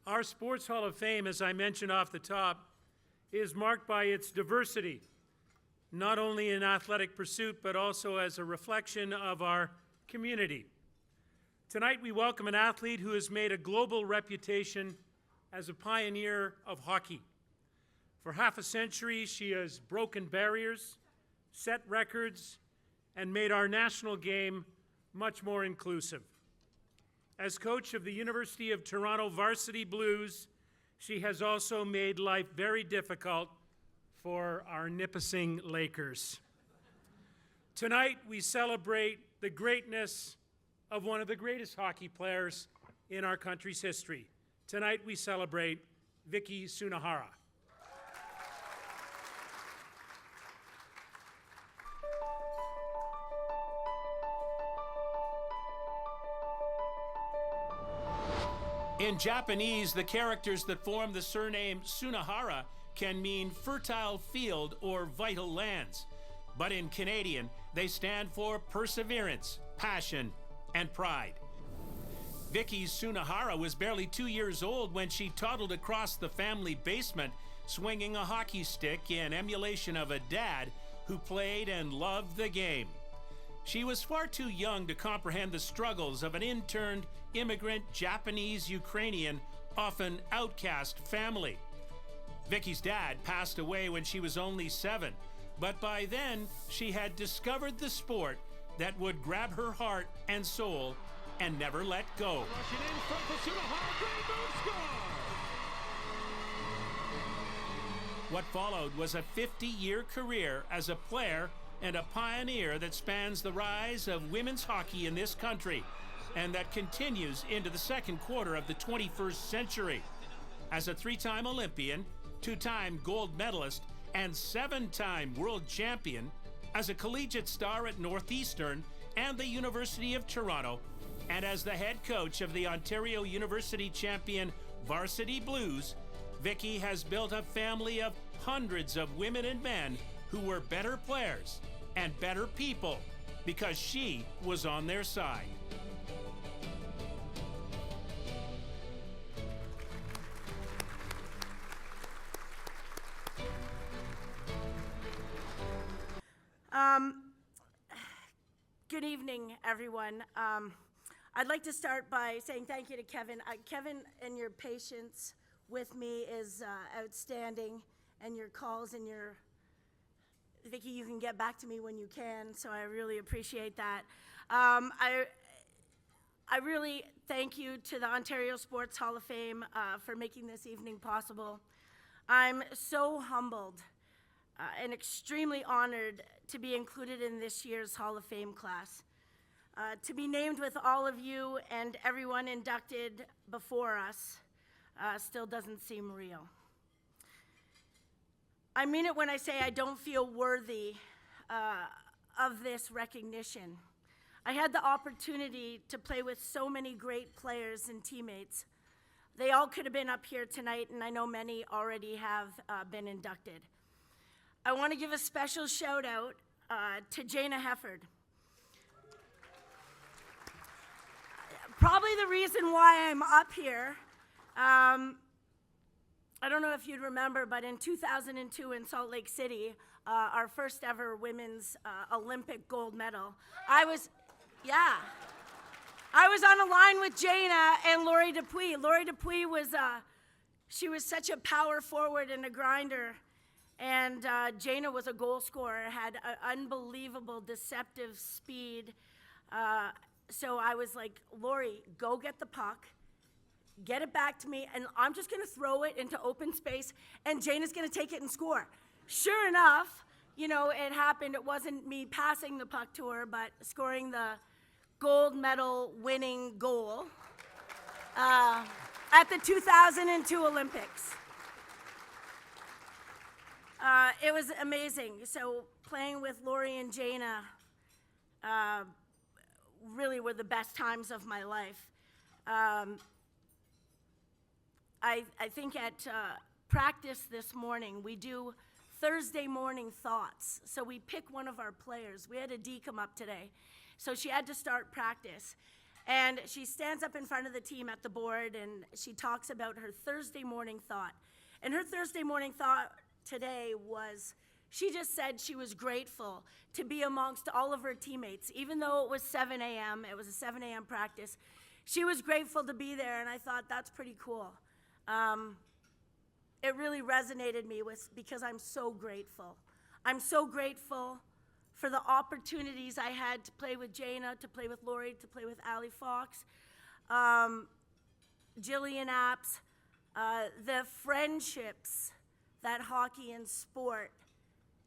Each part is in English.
Our Sports Hall of Fame, as I mentioned off the top, is marked by its diversity, not only in athletic pursuit, but also as a reflection of our community. Tonight, we welcome an athlete who has made a global reputation as a pioneer of hockey. For half a century, she has broken barriers, set records, and made our national game much more inclusive. As coach of the University of Toronto Varsity Blues, she has also made life very difficult for our Nipissing Lakers. Tonight, we celebrate the greatness of one of the greatest hockey players in our country's history. Tonight, we celebrate Vicky Sunohara. In Japanese, the characters that form the surname Sunohara can mean fertile field or vital lands. But in Canadian, they stand for perseverance, passion, and pride. Vicky Sunohara was barely 2 years old when she toddled across the family basement, swinging a hockey stick in emulation of a dad who played and loved the game. She was far too young to comprehend the struggles of an interned, immigrant, Japanese-Ukrainian, often outcast family. Vicky's dad passed away when she was only 7, but by then she had discovered the sport that would grab her heart and soul and never let go. Rushing in front for Sunohara, great move, score! What followed was a 50-year career as a player and a pioneer that spans the rise of women's hockey in this country and that continues into the second quarter of the 21st century. As a 3-time Olympian, 2-time gold medalist, and 7-time world champion, as a collegiate star at Northeastern and the University of Toronto, and as the head coach of the Ontario University champion Varsity Blues, Vicky has built a family of hundreds of women and men who were better players and better people because she was on their side. Good evening, everyone. I'd like to start by saying thank you to Kevin. Kevin, and your patience with me is outstanding, and your calls and your Vicky, you can get back to me when you can, so I really appreciate that. I really thank you to the Ontario Sports Hall of Fame for making this evening possible. I'm so humbled and extremely honored to be included in this year's Hall of Fame class. To be named with all of you and everyone inducted before us still doesn't seem real. I mean it when I say I don't feel worthy of this recognition. I had the opportunity to play with so many great players and teammates. They all could have been up here tonight, and I know many already have been inducted. I want to give a special shout out to Jana Hefford. Probably the reason why I'm up here, I don't know if you'd remember, but in 2002 in Salt Lake City, our first ever women's Olympic gold medal, I was on a line with Jana and Lori Dupuis. Lori Dupuis she was such a power forward and a grinder, and Jana was a goal scorer, had an unbelievable deceptive speed. So I was like, Lori, go get the puck, get it back to me, and I'm just gonna throw it into open space, and Jana's gonna take it and score. Sure enough, you know, it happened. It wasn't me passing the puck to her, but scoring the gold medal winning goal at the 2002 Olympics. It was amazing. So playing with Lori and Jana really were the best times of my life. I think at practice this morning, we do Thursday morning thoughts. So we pick one of our players. We had a D come up today. So she had to start practice. And she stands up in front of the team at the board, and she talks about her Thursday morning thought. And her Thursday morning thought today was, she just said she was grateful to be amongst all of her teammates. Even though it was 7 a.m., it was a 7 a.m. practice, she was grateful to be there, and I thought that's pretty cool. It really resonated me because I'm so grateful. I'm so grateful for the opportunities I had to play with Jana, to play with Lori, to play with Allie Fox, Jillian Apps, the friendships that hockey and sport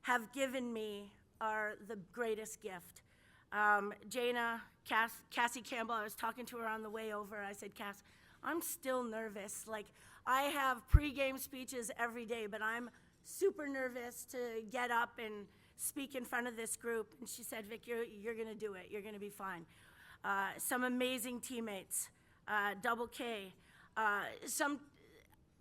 have given me are the greatest gift. Jana, Cassie Campbell, I was talking to her on the way over. I said, Cass, I'm still nervous. Like, I have pregame speeches every day, but I'm super nervous to get up and speak in front of this group. And she said, Vic, you're gonna do it. You're gonna be fine. Some amazing teammates, Double K, some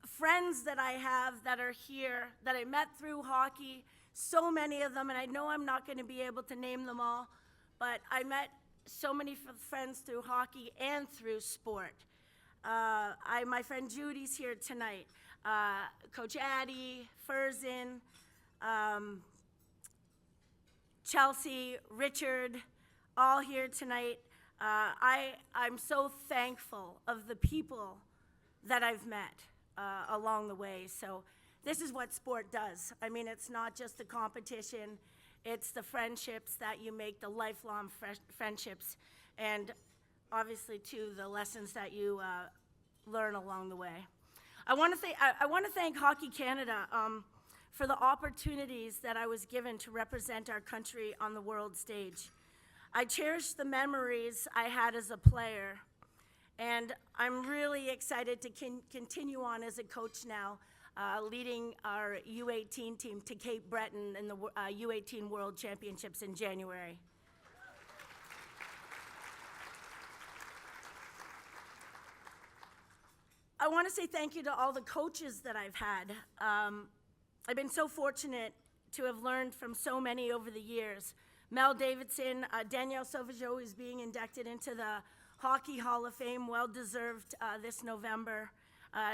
friends that I have that are here that I met through hockey, so many of them, and I know I'm not gonna be able to name them all, but I met so many friends through hockey and through sport. My friend Judy's here tonight. Coach Addie, Furzin, Chelsea, Richard, all here tonight. I'm so thankful of the people that I've met along the way. So this is what sport does. I mean, it's not just the competition, it's the friendships that you make, the lifelong friendships, and obviously, too, the lessons that you learn along the way. I want to thank Hockey Canada for the opportunities that I was given to represent our country on the world stage. I cherish the memories I had as a player, and I'm really excited to continue on as a coach now, leading our U18 team to Cape Breton in the U18 World Championships in January. I want to say thank you to all the coaches that I've had. I've been so fortunate to have learned from so many over the years. Mel Davidson, Danielle Sauvageau is being inducted into the Hockey Hall of Fame, well-deserved this November.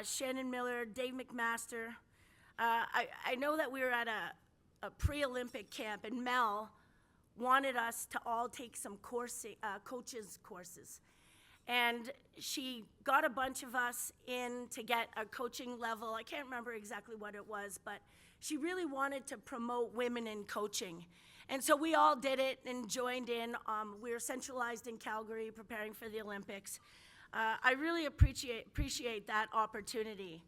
Shannon Miller, Dave McMaster. I know that we were at a pre-Olympic camp, and Mel wanted us to all take some coaches courses. And she got a bunch of us in to get a coaching level. I can't remember exactly what it was, but she really wanted to promote women in coaching. And so we all did it and joined in. We were centralized in Calgary preparing for the Olympics. I really appreciate that opportunity.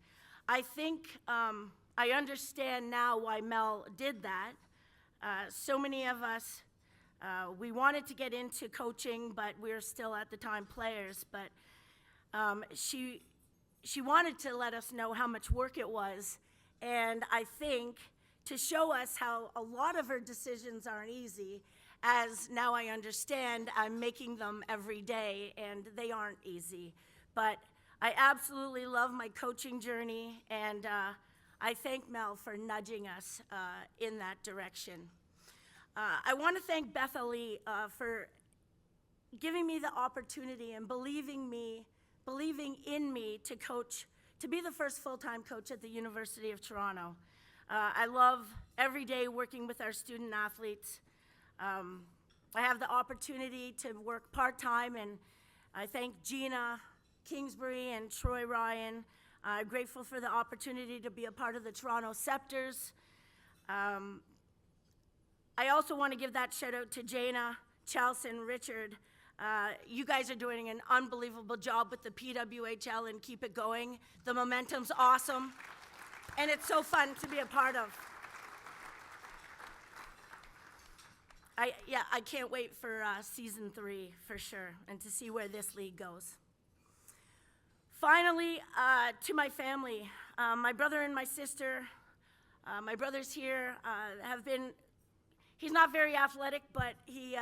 I think I understand now why Mel did that. So many of us, we wanted to get into coaching, but we were still at the time players. But she wanted to let us know how much work it was, and I think to show us how a lot of her decisions aren't easy, as now I understand I'm making them every day, and they aren't easy. But I absolutely love my coaching journey, and I thank Mel for nudging us in that direction. I want to thank Beth Ali for giving me the opportunity and believing in me to coach, to be the first full-time coach at the University of Toronto. I love every day working with our student athletes. I have the opportunity to work part-time, and I thank Gina Kingsbury and Troy Ryan. I'm grateful for the opportunity to be a part of the Toronto Scepters. I also want to give that shout out to Jana, Chelsea, and Richard. You guys are doing an unbelievable job with the PWHL, and keep it going. The momentum's awesome, and it's so fun to be a part of. I can't wait for season 3 for sure, and to see where this league goes. Finally, to my family, my brother and my sister. My brother's here, he's not very athletic, but he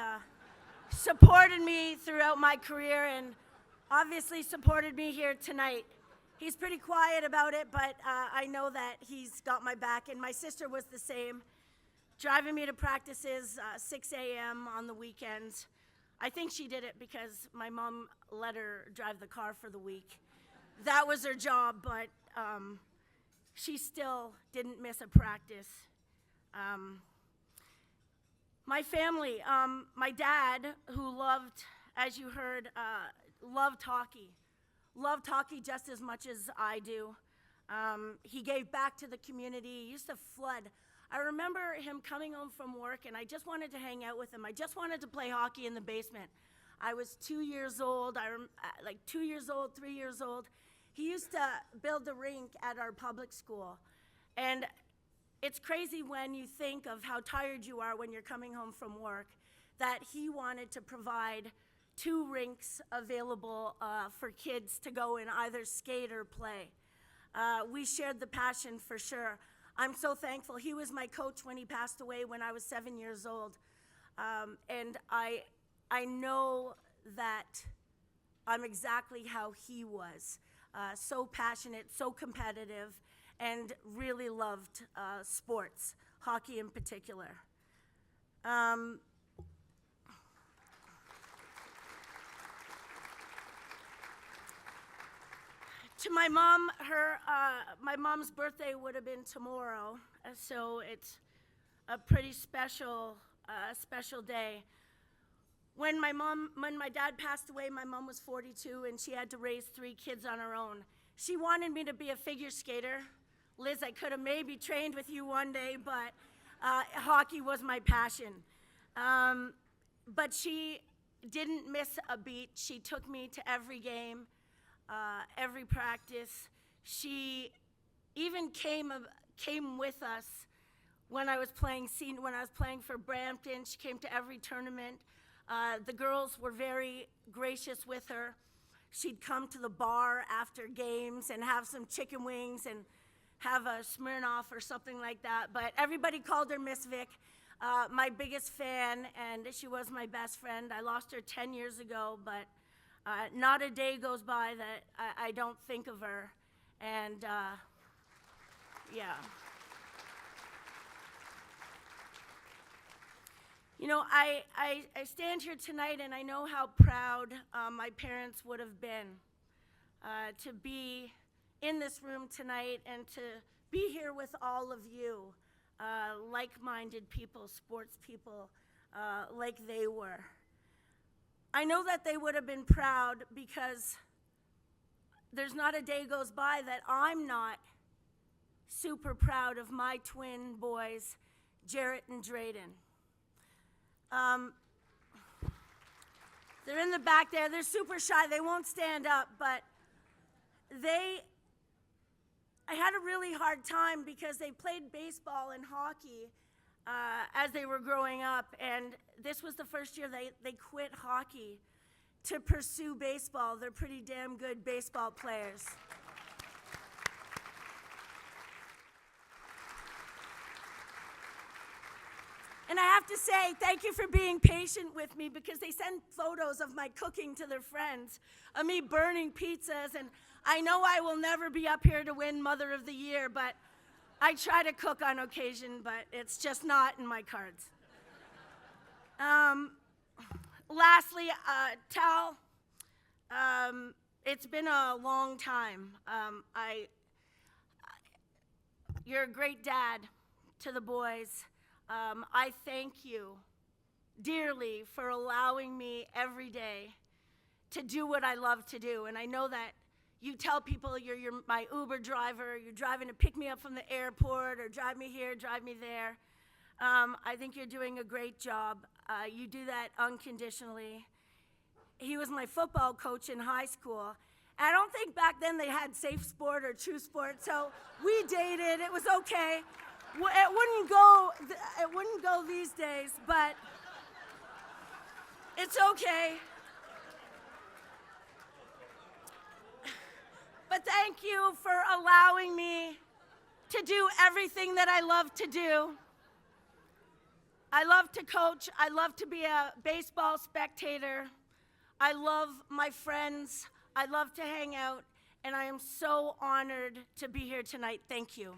supported me throughout my career and obviously supported me here tonight. He's pretty quiet about it, but I know that he's got my back, and my sister was the same, driving me to practices 6 a.m. on the weekends. I think she did it because my mom let her drive the car for the week. That was her job, but she still didn't miss a practice. My family, my dad, who loved, as you heard, loved hockey just as much as I do. He gave back to the community. He used to flood. I remember him coming home from work, and I just wanted to hang out with him. I just wanted to play hockey in the basement. I was 2 years old, like 2 years old, 3 years old. He used to build the rink at our public school. And it's crazy when you think of how tired you are when you're coming home from work, that he wanted to provide 2 rinks available for kids to go and either skate or play. We shared the passion for sure. I'm so thankful. He was my coach when he passed away when I was 7 years old. And I know that I'm exactly how he was. So passionate, so competitive, and really loved sports, hockey in particular. To my mom, my mom's birthday would have been tomorrow, so it's a pretty special day. When my dad passed away, my mom was 42, and she had to raise 3 kids on her own. She wanted me to be a figure skater. Liz, I could have maybe trained with you one day, but hockey was my passion. But she didn't miss a beat. She took me to every game, every practice. She even came with us when I was playing for Brampton. She came to every tournament. The girls were very gracious with her. She'd come to the bar after games and have some chicken wings and have a Smirnoff or something like that. But everybody called her Miss Vic, my biggest fan, and she was my best friend. I lost her 10 years ago, but not a day goes by that I don't think of her. And yeah. You know, I stand here tonight and I know how proud my parents would have been to be in this room tonight and to be here with all of you, like-minded people, sports people, like they were. I know that they would have been proud because there's not a day goes by that I'm not super proud of my twin boys, Jarrett and Drayden. They're in the back there. They're super shy. They won't stand up, but I had a really hard time because they played baseball and hockey as they were growing up, and this was the first year they quit hockey to pursue baseball. They're pretty damn good baseball players. And I have to say, thank you for being patient with me because they send photos of my cooking to their friends, of me burning pizzas, and I know I will never be up here to win Mother of the Year, but I try to cook on occasion, but it's just not in my cards. Lastly, Tal, it's been a long time. You're a great dad to the boys. I thank you dearly for allowing me every day to do what I love to do. And I know that you tell people you're my Uber driver, you're driving to pick me up from the airport or drive me here, drive me there. I think you're doing a great job. You do that unconditionally. He was my football coach in high school. And I don't think back then they had Safe Sport or True Sport, so we dated. It was okay. It wouldn't go these days, but it's okay. But thank you for allowing me to do everything that I love to do. I love to coach. I love to be a baseball spectator. I love my friends. I love to hang out, and I am so honored to be here tonight. Thank you.